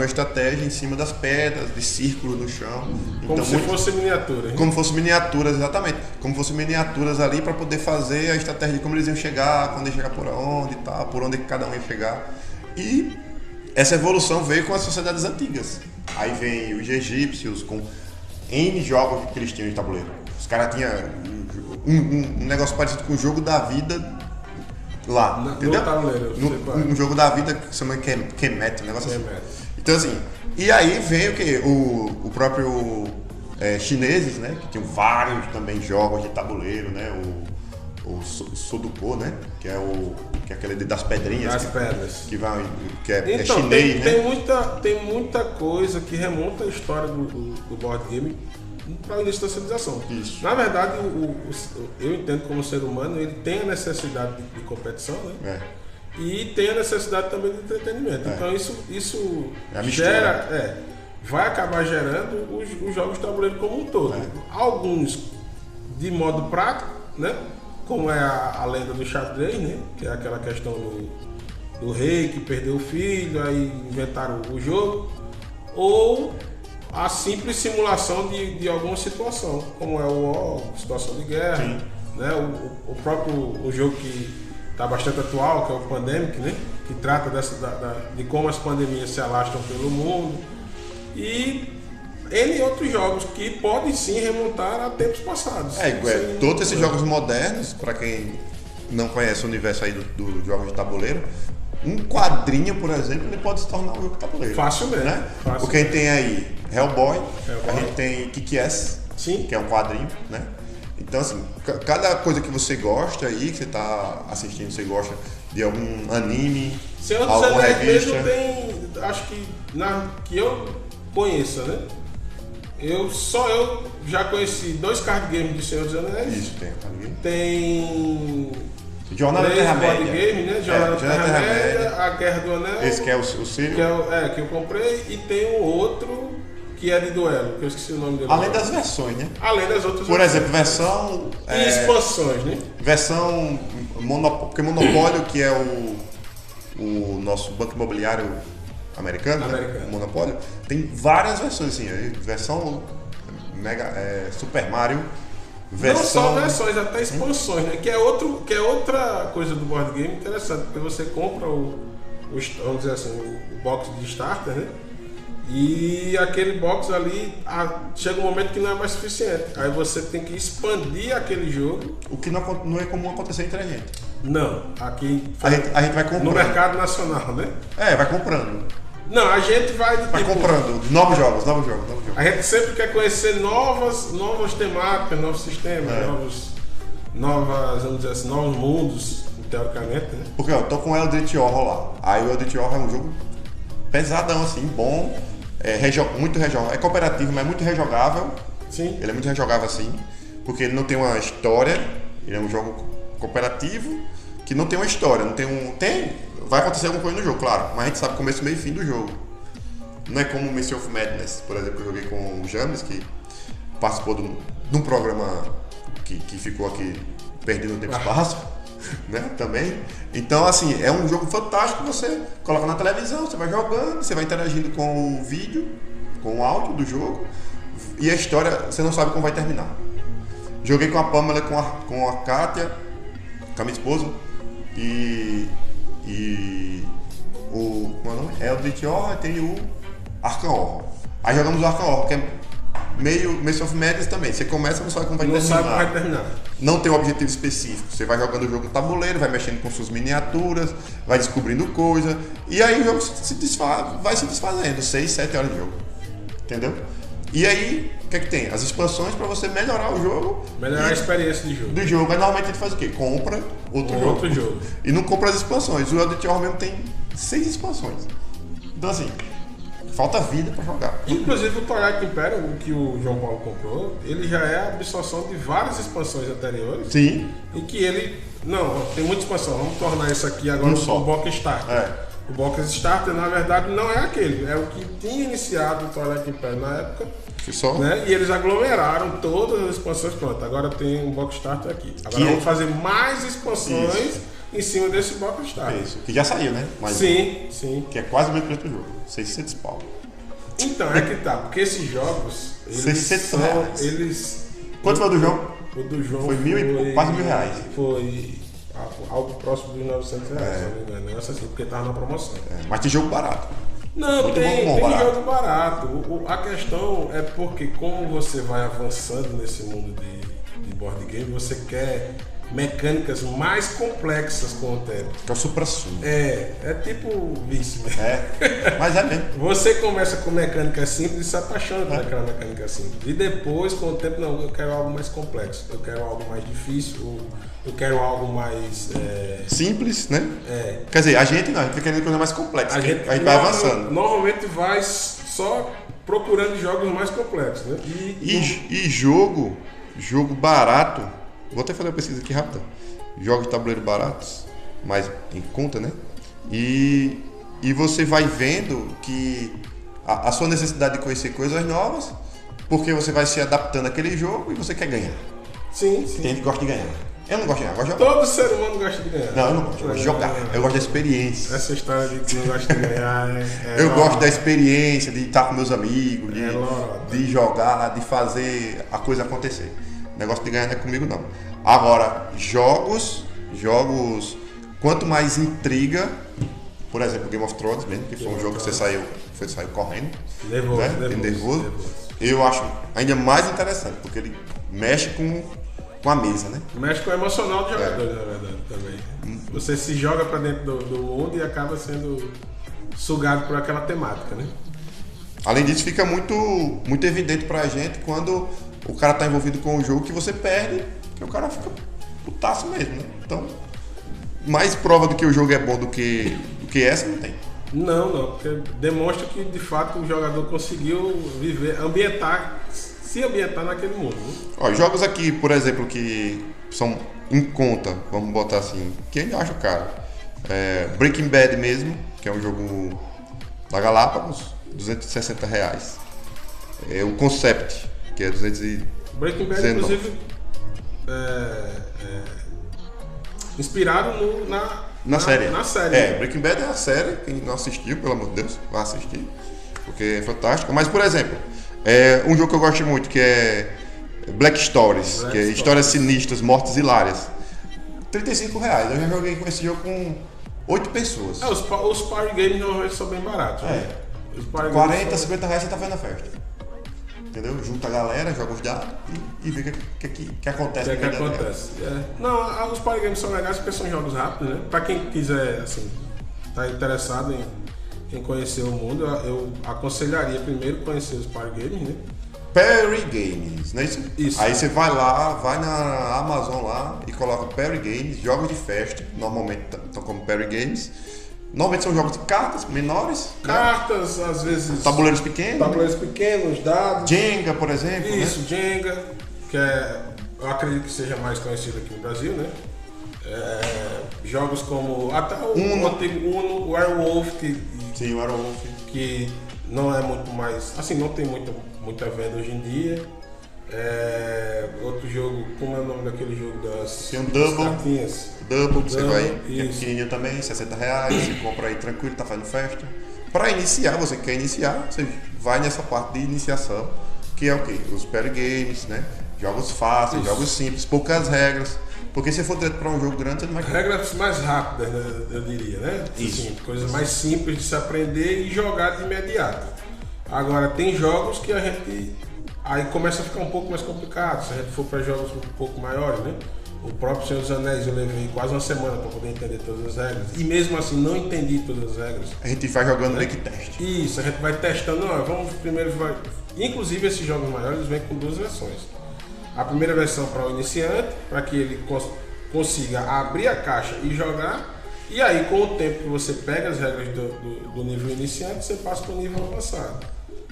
a estratégia em cima das pedras, de círculo no chão. Como então, se fosse miniatura. Como se fossem miniaturas, exatamente. Como se fossem miniaturas ali para poder fazer a estratégia de como eles iam chegar, quando ia chegar por onde e tal, por onde cada um ia chegar. E essa evolução veio com as sociedades antigas. Aí vem os egípcios com N jogos que eles tinham de tabuleiro. Os caras tinham um negócio parecido com o jogo da vida lá, entendeu? No tabuleiro. Um jogo da vida que se chama Kemet, um negócio assim. Então assim, e aí vem o que? O próprio chineses, né? Que tinham vários também jogos de tabuleiro, né? O Sudoku, né? Que é aquele das pedrinhas. Das pedras. Que é então, chinês, tem, né? tem muita coisa que remonta à história do board game para o início da civilização. Isso. Na verdade, eu entendo como ser humano, ele tem a necessidade de competição, né? E tem a necessidade também de entretenimento. Então isso gera, vai acabar gerando os jogos de tabuleiro como um todo. Alguns de modo prático, né? Como é a lenda do xadrez, né? Que é aquela questão do rei que perdeu o filho, aí inventaram o jogo. Ou a simples simulação de alguma situação, como é situação de guerra, né? O próprio jogo que está bastante atual, que é o Pandemic, né? Que trata de como as pandemias se alastram pelo mundo. E N outros jogos que podem sim remontar a tempos passados. Todos esses jogos modernos, para quem não conhece o universo aí do jogos de tabuleiro, um quadrinho, por exemplo, ele pode se tornar um jogo de tabuleiro. Facilmente. Né? Porque a gente tem aí Hellboy, a gente tem Kick-Ass, que é um quadrinho, né? Então, assim, cada coisa que você gosta aí, que você está assistindo, você gosta de algum anime, alguma revista. Mesmo tem, acho que que eu conheça, né? Eu já conheci 2 card games de Senhor dos Anéis. Isso, tem card game. Tem Jornada da Terra-média. Game, né? Jornada da Terra-média, A Guerra do Anel. Esse que é o Círio. Que eu comprei. E tem um outro que é de duelo, que eu esqueci o nome dele. Além das versões, né? Além das outras. Por exemplo, versão... E expansões, né? Versão... Porque Monopólio, que é o nosso banco imobiliário americano. Né? O Monopólio, tem várias versões, assim. Versão Super Mario... Não só versões, até expansões, né? Que é outra coisa do board game interessante, porque você compra vamos dizer assim, o box de starter, né? E aquele box ali chega um momento que não é mais suficiente. Aí você tem que expandir aquele jogo. O que não é comum acontecer entre a gente. Não, aqui a gente vai comprando. No mercado nacional, né? Vai comprando. Não, a gente vai comprando novos jogos. A gente sempre quer conhecer novas temáticas, novos sistemas, novas, vamos dizer assim, novos mundos, teoricamente, né? Porque eu tô com o Eldritch Horror lá. Aí o Eldritch Horror é um jogo pesadão, assim, bom, muito rejogável. É cooperativo, mas é muito rejogável. Sim. Ele é muito rejogável, assim, porque ele não tem uma história, ele é um jogo cooperativo que não tem uma história, não tem vai acontecer alguma coisa no jogo, claro, mas a gente sabe o começo, meio e fim do jogo. Não é como o Mystery of Madness, por exemplo, que eu joguei com o James, que participou de um programa que ficou aqui perdido no tempo e espaço, né, também. Então, assim, é um jogo fantástico que você coloca na televisão, você vai jogando, você vai interagindo com o vídeo, com o áudio do jogo, e a história, você não sabe como vai terminar. Joguei com a Pamela, com a Kátia, com a minha esposa, e e o como é o nome? Eldritch Horror, tem o Arkham Horror. Aí jogamos o Arkham Horror, que é meio Maze of Madness também. Você começa, não sabe como vai terminar. Não sabe como vai terminar. Não tem um objetivo específico. Você vai jogando o jogo no tabuleiro, vai mexendo com suas miniaturas, vai descobrindo coisa. E aí o jogo vai se desfazendo. 6, 7 horas de jogo. Entendeu? E aí, o que é que tem? As expansões para você melhorar o jogo. Melhorar a experiência de jogo. Do jogo. Aí normalmente a gente faz o quê? Compra outro jogo. E não compra as expansões. O Eldritch Horror mesmo tem 6 expansões. Então assim, falta vida para jogar. Inclusive o Twilight Imperium, que o João Paulo comprou, ele já é a absorção de várias expansões anteriores. Sim. E que ele... Não, tem muita expansão. Vamos tornar isso aqui agora só. o Box Starter. O Box Starter, na verdade, não é aquele. É o que tinha iniciado o Twilight Imperium na época. Só? Né? E eles aglomeraram todas as expansões. Pronto, agora tem um Box Starter aqui. Agora vamos fazer mais expansões em cima desse Box Starter. Isso. Que já saiu, né? Mas sim. Que é quase o mesmo preço do jogo. 600 pau. Então, é que tá. Porque esses jogos... Eles 600 reais. Eles... Quanto foi o do João? O do João foi quase R$1.000. Foi algo próximo dos R$900, se não me engano. Negócio assim, porque tava na promoção. Mas tem jogo barato. Não, muito tem barato. jogo barato. A questão é porque como você vai avançando nesse mundo de board game, você quer mecânicas mais complexas com o tempo. Que é o supra-sumo. É tipo vício. Mas é mesmo. Você começa com mecânica simples e se apaixona por aquela mecânica simples. E depois, com o tempo, não, eu quero algo mais complexo, eu quero algo mais difícil, eu quero algo mais... simples, né? Quer dizer, a gente não, a gente tá querendo coisa mais complexa. A gente vai avançando. Normalmente vai só procurando jogos mais complexos, né? E jogo barato, vou até fazer uma pesquisa aqui rápida. Jogos de tabuleiro baratos, mais em conta, né? E você vai vendo que a sua necessidade de conhecer coisas novas, porque você vai se adaptando àquele jogo e você quer ganhar. Sim. Tem gente que gosta de ganhar. Eu não gosto de ganhar, eu gosto de jogar. Todo ser humano gosta de ganhar. Não, eu não gosto, eu gosto de jogar. Eu gosto da experiência. Essa história de que não gosta de ganhar eu gosto da experiência, de estar com meus amigos, de jogar, de fazer a coisa acontecer. O negócio de ganhar não é comigo, não. Agora, jogos, quanto mais intriga, por exemplo, Game of Thrones mesmo, que foi um jogo que você saiu correndo, nervoso. Eu acho ainda mais interessante, porque ele mexe com a mesa, né? Mexe com o emocional do jogador, na verdade, também. Você se joga pra dentro do mundo e acaba sendo sugado por aquela temática, né? Além disso, fica muito evidente pra gente quando o cara tá envolvido com o jogo que você perde, que o cara fica putaço mesmo, né? Então, mais prova do que o jogo é bom do que essa, não tem. Não, porque demonstra que de fato o jogador conseguiu se ambientar naquele mundo. Né? Ó, jogos aqui, por exemplo, que são em conta, vamos botar assim, que ainda acho caro. Breaking Bad mesmo, que é um jogo da Galápagos, R$260. O Concept, que é 219. Breaking Bad, inclusive, inspirado na série. Na série. Breaking Bad é a série, quem não assistiu, pelo amor de Deus, vai assistir, porque é fantástico. Mas, por exemplo, um jogo que eu gosto muito, que é Black Stories, que é histórias sinistras, mortes hilárias. R$35. Eu já joguei com esse jogo com 8 pessoas. Os party games normalmente são bem baratos. Né? R$40, R$50 você tá fazendo a festa. Entendeu? Junta a galera, joga os dados e vê o que acontece. O que acontece. Não, os party games são legais porque são jogos rápidos, né? Pra quem quiser, assim, tá interessado em conhecer o mundo, eu aconselharia primeiro conhecer os party games, né? Party Games, não é isso? Isso. Aí você vai na Amazon lá e coloca Party Games, jogos de festa, normalmente estão como Party Games. Normalmente são jogos de cartas menores. Cartas, né? Às vezes. Tabuleiros pequenos, dados. Jenga, por exemplo. Isso, né? Jenga, que eu acredito que seja mais conhecido aqui no Brasil, né? Jogos como. Até o Uno, Werewolf, Sim, o Werewolf. Que não é muito mais. Assim, não tem muita venda hoje em dia. Outro jogo, como é o nome daquele jogo das cartinhas? Double, que você vai, que é pequenininho também, R$60, você compra aí tranquilo, tá fazendo festa. Para iniciar, você quer iniciar, você vai nessa parte de iniciação, que é o quê? Os party games, né? Jogos fáceis, jogos simples, poucas regras, Porque se for direto para um jogo grande, você não vai... Regras mais rápidas, né, eu diria, né? Isso. Assim, coisas mais simples de se aprender e jogar de imediato. Agora, tem jogos que a gente... Aí começa a ficar um pouco mais complicado, se a gente for para jogos um pouco maiores, né? O próprio Senhor dos Anéis eu levei quase uma semana para poder entender todas as regras. E mesmo assim não entendi todas as regras. A gente vai jogando meio que teste. Isso, a gente vai testando. Não, vamos primeiro... Inclusive esses jogos maiores eles vêm com 2 versões. A primeira versão para o iniciante, para que ele consiga abrir a caixa e jogar. E aí, com o tempo que você pega as regras do nível iniciante, você passa para o nível avançado.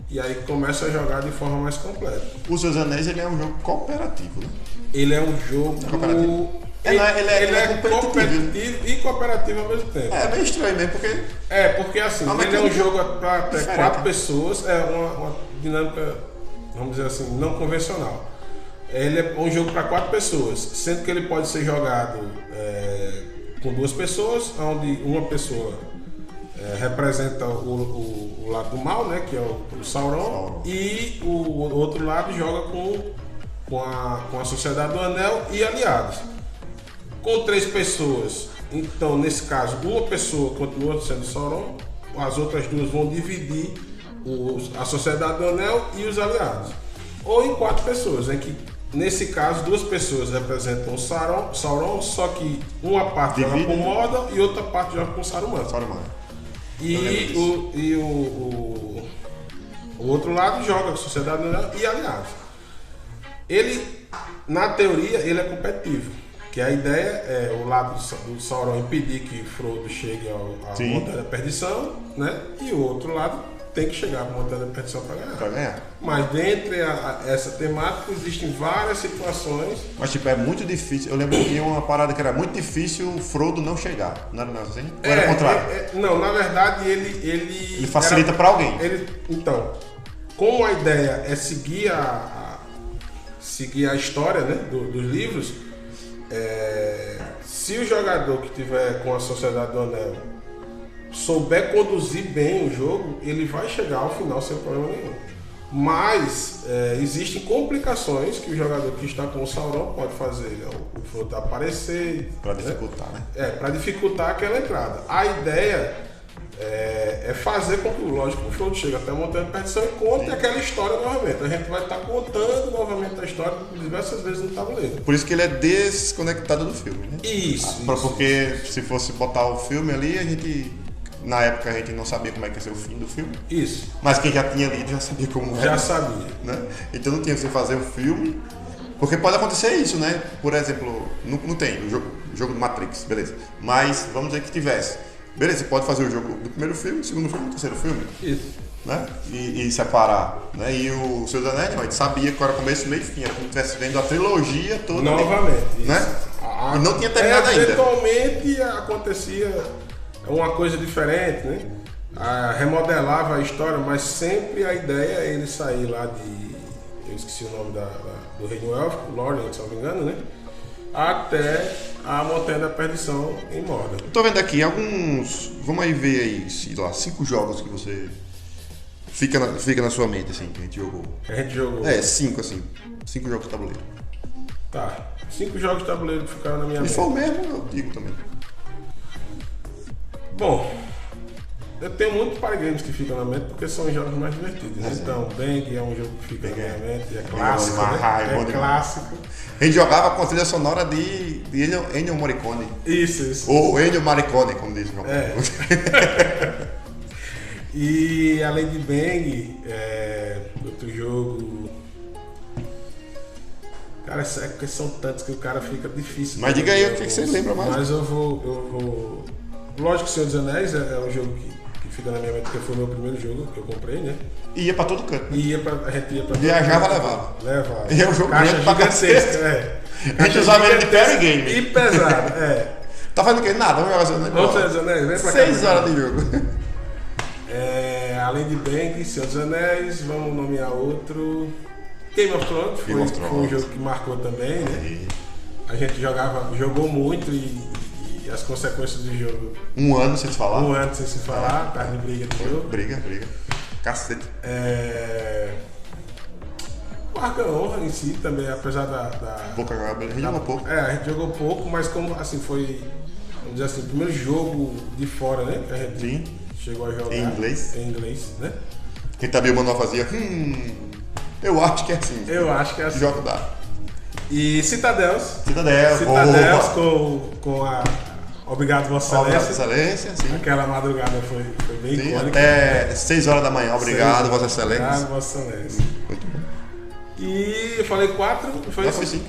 E aí começa a jogar de forma mais completa. O Seus Anéis ele é um jogo cooperativo, né? Ele é um jogo... Cooperativo. Ele é competitivo e cooperativo ao mesmo tempo. É meio estranho mesmo, porque... Porque assim, ele é um jogo para até 4 pessoas, é uma dinâmica, vamos dizer assim, não convencional. Ele é um jogo para 4 pessoas, sendo que ele pode ser jogado com 2 pessoas, onde uma pessoa representa o lado do mal, né, que é o Sauron, e o outro lado joga com a Sociedade do Anel e aliados. Com 3 pessoas, então nesse caso, uma pessoa continua sendo Sauron, as outras 2 vão dividir a Sociedade do Anel e os aliados. Ou em 4 pessoas, em que nesse caso 2 pessoas representam o Sauron, só que uma parte joga com Mordor e outra parte joga com Saruman. E o outro lado joga com a Sociedade do Anel e aliados. Ele, na teoria, ele é competitivo. Que a ideia é o lado do Sauron impedir que Frodo chegue à Montanha da Perdição, né? E o outro lado tem que chegar à Montanha da Perdição para ganhar. Mas dentre essa temática existem várias situações. Mas tipo, é muito difícil. Eu lembro que tinha uma parada que era muito difícil o Frodo não chegar. Não era assim? Ou era o contrário? Não, na verdade ele facilita para alguém. Então, como a ideia é seguir a história, né, dos livros, se o jogador que tiver com a Sociedade do Anel souber conduzir bem o jogo, ele vai chegar ao final sem problema nenhum. Mas existem complicações que o jogador que está com o Sauron pode fazer, o Frodo aparecer para dificultar, né? Para dificultar aquela entrada. A ideia é fazer com que, lógico, o Frodo chegue até a Montanha da Perdição e conte aquela história novamente. A gente vai estar contando novamente a história diversas vezes no tabuleiro. Por isso que ele é desconectado do filme, né? Isso. Porque se fosse botar o filme ali, na época a gente não sabia como é que ia ser o fim do filme. Isso. Mas quem já tinha lido já sabia como era. Já sabia. Né? Então não tinha que fazer o filme. Porque pode acontecer isso, né? Por exemplo, não tem o jogo do Matrix, beleza. Mas vamos dizer que tivesse. Beleza, você pode fazer o jogo do primeiro filme, do segundo filme, do terceiro filme. Isso. Né? E separar. Né? E o Seus Anéis, a gente sabia que era começo, meio e fim. Era como se estivesse vendo a trilogia toda. Novamente. Né? E não tinha terminado ainda. Eventualmente acontecia uma coisa diferente, né? Remodelava a história, mas sempre a ideia é ele sair lá de... Eu esqueci o nome do Reino Élfico, Lórien, se não me engano, né? Até a Montanha da Perdição em Mordor. Tô vendo aqui alguns... Vamos aí ver aí, sei lá, 5 jogos que você... Fica na sua mente, assim, que a gente jogou. 5, assim. 5 jogos de tabuleiro. Tá. 5 jogos de tabuleiro que ficaram na minha mente. Se for mesmo, eu digo também. Bom, eu tenho muitos party games que ficam na mente porque são os jogos mais divertidos, né? Então, Bang é um jogo que fica na minha mente, é clássico, né? É clássico. A gente jogava com a trilha sonora de Ennio Morricone. Isso. Ou Ennio Morricone, como diz o João. E além de Bang, outro jogo... Cara, porque são tantos que o cara fica difícil. Mas diga aí o que você lembra mais. Mas eu vou... Lógico que o Senhor dos Anéis é um jogo que fica na minha mente, porque foi o meu primeiro jogo que eu comprei, né? E ia pra todo canto. Né? A gente ia pra Viajava, levava. E é um jogo caixa gigantesca. A gente usava ele de party game. E pesado, Tá fazendo o quê? Nada, vamos jogar Senhor dos Anéis, vem pra cá. 6 horas de jogo. Além de Bang, Senhor dos Anéis, vamos nomear outro. Game of Thrones, foi um jogo que marcou também, né? A gente jogou muito e as consequências do jogo. Um ano sem se falar. Por causa de briga do jogo. Briga. Cacete. Arca Honra em si também, apesar da Boca jogava bem, a gente jogou pouco. a gente jogou pouco, mas como assim foi, vamos dizer assim, o primeiro jogo de fora, né? Que a gente Sim. chegou a jogar. Em inglês. Em inglês, né? Quem tá vendo o manual fazia, eu acho que é assim. Eu acho que é assim. Jogo dá. E Citadels. Citadel, Citadels com a Obrigado Vossa Vossa Excelência. Excelência, sim. Aquela madrugada foi bem Sim, icônica. até 6 horas da manhã, obrigado, Vossa Excelência. Obrigado, Vossa Excelência. Muito bom. E eu falei 4, foi Já isso? foi 5.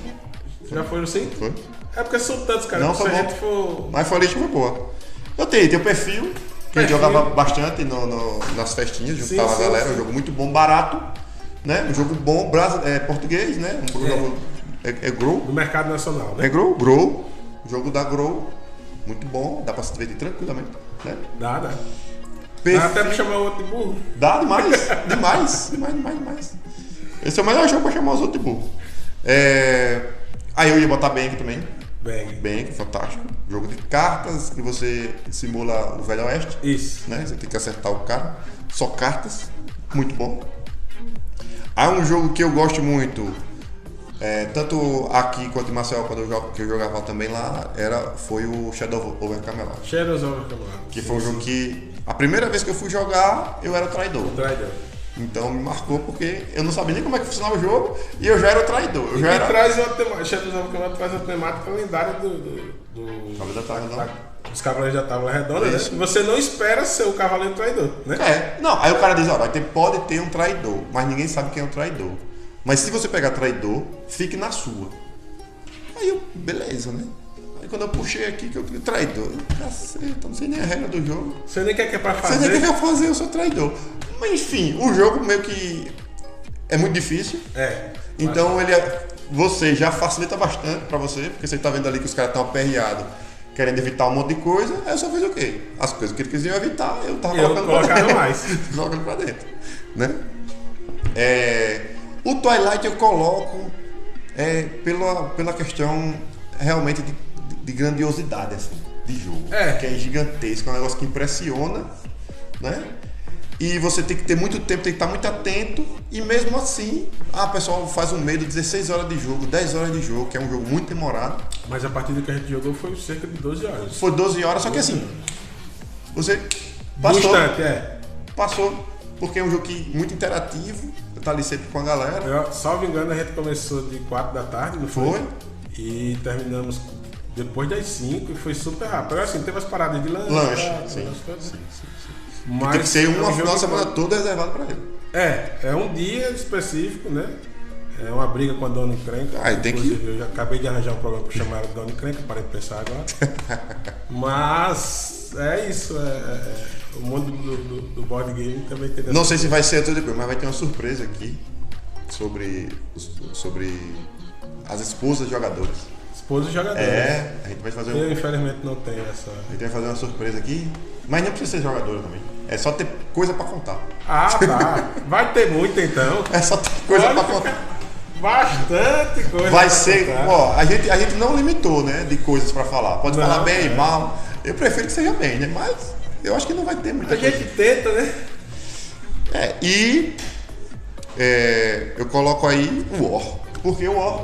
Já foram 5? Foi. É porque são tantos, cara. Não, Se foi a bom. gente for. Mas foi a lista foi boa. Eu tenho o perfil, que a gente jogava bastante nas festinhas, juntava a galera, um jogo muito bom, barato, né? Um jogo bom, português, né? Um jogo Grow. Do mercado nacional, né? É Grow, o jogo da Grow, muito bom, dá pra se divertir tranquilamente, né? Dá. Dá Perfil, até pra chamar o outro de burro. dá demais. Esse é o melhor jogo pra chamar os outros de burro. Aí eu ia botar Bank também. Bank, fantástico. Jogo de cartas que você simula o Velho Oeste. Isso. Né? Você tem que acertar o cara. Só cartas. Muito bom. Há um jogo que eu gosto muito, tanto aqui quanto em Maceió, que eu jogava também lá, foi o Shadow over Camelot. Shadows over Camelot. Que foi um jogo que, a primeira vez que eu fui jogar, eu era o traidor. Traidor. Então me marcou porque eu não sabia nem como é que funcionava o jogo e eu já era o traidor. Eu E já era... traz uma temática, Shadows over Camelot traz a temática lendária dos Cavaleiros da Tábua Redonda, né? Você não espera ser o Cavaleiro Traidor, né? Não, aí o cara diz, ó, pode ter um traidor, mas ninguém sabe quem é o traidor. Mas se você pegar traidor, fique na sua. Aí eu, beleza, né? Aí quando eu puxei aqui que eu fui traidor, caceta, não sei nem a regra do jogo. Você nem quer que é pra Você fazer. nem quer fazer, eu sou traidor. Mas enfim, o jogo meio que é muito difícil. Então você já facilita bastante pra você, porque você tá vendo ali que os caras estão aperreados, querendo evitar um monte de coisa. Aí eu só fiz o quê? As coisas que eles queriam evitar, eu tava colocando pra dentro. Colocando pra dentro. Né? O Twilight eu coloco pela questão realmente de grandiosidade assim, de jogo. Que é gigantesco, é um negócio que impressiona, né? E você tem que ter muito tempo, tem que estar muito atento. E mesmo assim, o pessoal faz um medo, 16 horas de jogo, 10 horas de jogo, que é um jogo muito demorado. Mas a partida que a gente jogou foi cerca de 12 horas. Foi 12 horas, só que assim, você passou. Passou, porque é um jogo muito interativo, tá ali sempre com a galera. Salvo engano, a gente começou de 4 da tarde, não foi? E terminamos depois das 5 e foi super rápido. Agora assim, teve as paradas de lanche. Sim. Mas tem que ser uma final de semana toda reservada pra ele. É um dia específico, né? É uma briga com a Dona Encrenca. Eu já acabei de arranjar um problema pra chamar ela de Dona Encrenca, parei de pensar agora. Mas é isso, o mundo do board game também tem. Não sei se vai ser tudo depois, mas vai ter uma surpresa aqui sobre as esposas dos jogadores. Esposas dos jogadores. A gente vai fazer Eu infelizmente não tenho essa. A gente vai fazer uma surpresa aqui, mas não precisa ser jogadora também. É só ter coisa pra contar. Tá. Vai ter muito então. É só ter coisa pra contar. Bastante coisa. Vai ser, a gente não limitou, né, de coisas pra falar. Pode falar bem, mal. Eu prefiro que seja bem, né? Mas eu acho que não vai ter muita coisa. A gente tenta, né? Eu coloco aí o War. Por que o War?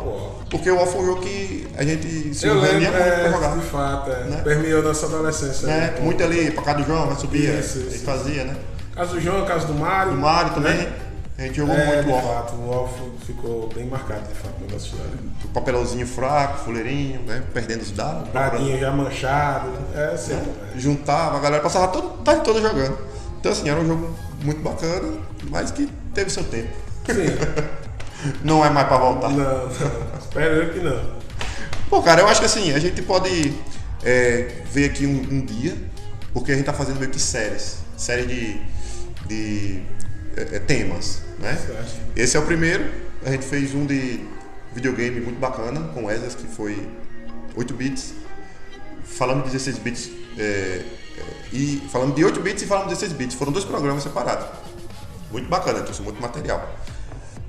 Porque o War foi um jogo que a gente se reunia muito pra jogar. De fato, né? Permeou nossa adolescência. Né? Muito ali, pra casa do João, subia, e fazia, né? Caso do João, caso do Mário. Do Mário também. Né? A gente jogou muito o War. De fato, o War ficou bem marcado, de fato, na nossa história. O papelãozinho fraco, fuleirinho, né? Perdendo os dados. Dadinho já manchado. Juntava, a galera passava tarde toda jogando. Então assim, era um jogo muito bacana, mas que teve seu tempo. Sim. Não é mais pra voltar. Não. Espero eu que não. Pô, cara, eu acho que assim, a gente pode ver aqui um dia, porque a gente tá fazendo meio que série de temas, né? Certo. Esse é o primeiro, a gente fez um de videogame muito bacana, com Wesley, que foi 8 bits, falamos de 16 bits, e falamos de 8 bits e falamos de 16 bits, foram 2 programas separados. Muito bacana, trouxe muito material.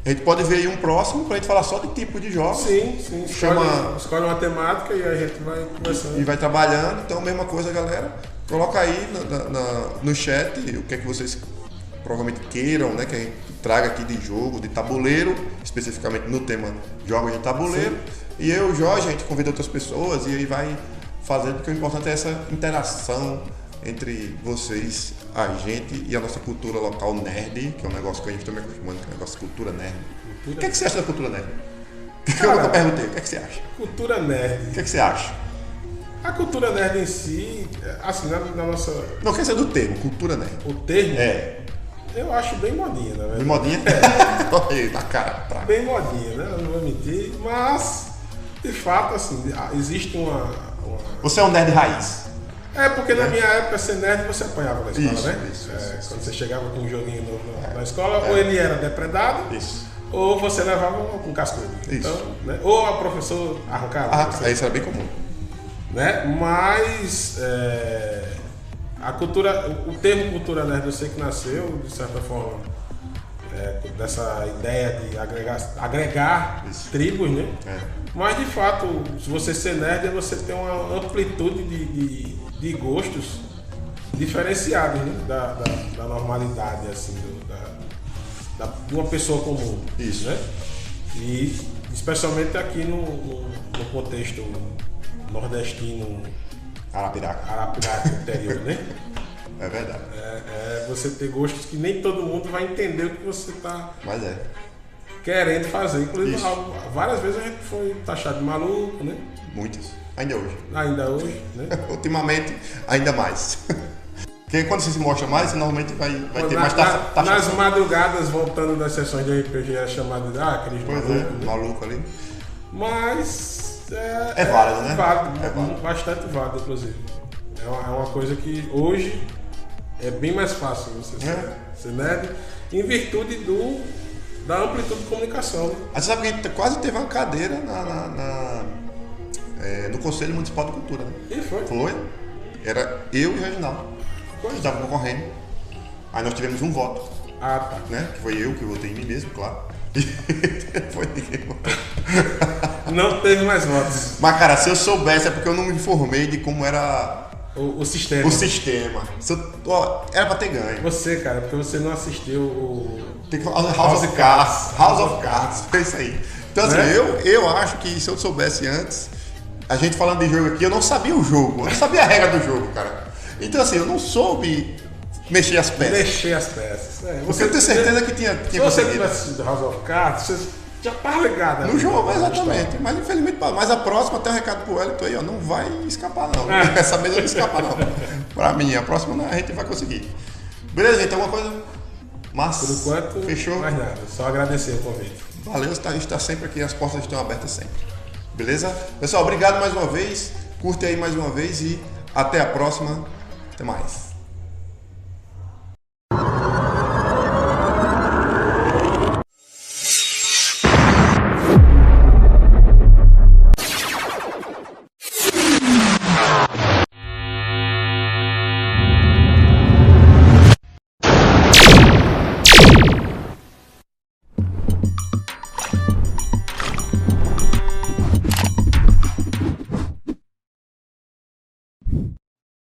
A gente pode ver aí um próximo pra gente falar só de tipo de jogos. Sim. Escolhe uma temática e a gente vai conversando. E vai trabalhando. Então, mesma coisa, galera. Coloca aí no chat o que é que vocês provavelmente queiram, né? Que a gente traga aqui de jogo, de tabuleiro, especificamente no tema jogos de tabuleiro. Sim. E eu e o Jorge, a gente convida outras pessoas e aí vai fazendo, porque o importante é essa interação entre vocês, a gente e a nossa cultura local nerd, que é um negócio que a gente está me acostumando, que é um negócio de cultura nerd. O que você acha da cultura nerd? Eu nunca perguntei, o que você acha? Cultura nerd. O que você acha? A cultura nerd em si, assim, na nossa... Não, quer dizer do termo, cultura nerd. O termo? É. Eu acho bem modinha, na verdade. Bem modinha? Olha na cara. Pra... Bem modinha, né? Não vou mentir, mas, de fato, assim, existe uma... Você é um nerd raiz. É, porque na minha época, ser nerd, você apanhava na escola, isso, né? Isso. Quando você chegava com um joguinho na escola, ou ele era depredado, ou você levava com cascudo. Então, né? Ou a professora arrancava. Isso era bem comum. Né? Mas a cultura, o termo cultura nerd eu sei que nasceu, de certa forma, dessa ideia de agregar tribos, né? Mas de fato, se você ser nerd, você tem uma amplitude de gostos diferenciados, né? da normalidade, assim, de uma pessoa comum. Isso. Né? E especialmente aqui no contexto nordestino, Arapiraca interior, né? É verdade. Você ter gostos que nem todo mundo vai entender o que você está querendo fazer. Inclusive, várias vezes a gente foi taxado de maluco, né? Muitas. Ainda hoje, né? Ultimamente, ainda mais. Porque quando você se mostra mais, normalmente vai ter mais taxação. Nas madrugadas, voltando das sessões de RPG, é chamado de aqueles maluco ali. Mas é válido, né? Válido. Bastante válido, inclusive. É uma coisa que hoje é bem mais fácil você ser nerd, em virtude da amplitude de comunicação. Né? Você sabe que a gente quase teve uma cadeira no Conselho Municipal de Cultura, né? E foi? Foi. Era eu e o Reginaldo. A gente estava concorrendo. Aí nós tivemos um voto. Tá. Né? Que foi eu que votei em mim mesmo, claro. Foi ninguém votou. Não teve mais votos. Mas, cara, se eu soubesse, é porque eu não me informei de como era o sistema. O sistema. Era pra ter ganho. Você, cara, porque você não assistiu o... Tem que falar House of Cards. House of Cards, foi isso aí. Então, assim, eu acho que se eu soubesse antes, a gente falando de jogo aqui, eu não sabia o jogo, eu não sabia a regra do jogo, cara. Então, assim, eu não soube mexer as peças. Porque eu tenho certeza que tinha se você tivesse assistido House of Cards, você já tá ligado. No jogo, exatamente. Mas infelizmente, mas a próxima, até um recado pro Wellington aí, ó, não vai escapar não. Essa mesa não escapa não. Pra mim, a próxima a gente vai conseguir. Beleza, gente? Alguma coisa? Mas, por enquanto, fechou? Mais nada. Só agradecer o convite. Valeu, a gente tá sempre aqui, as portas estão abertas sempre. Beleza? Pessoal, obrigado mais uma vez. Curte aí mais uma vez e até a próxima. Até mais.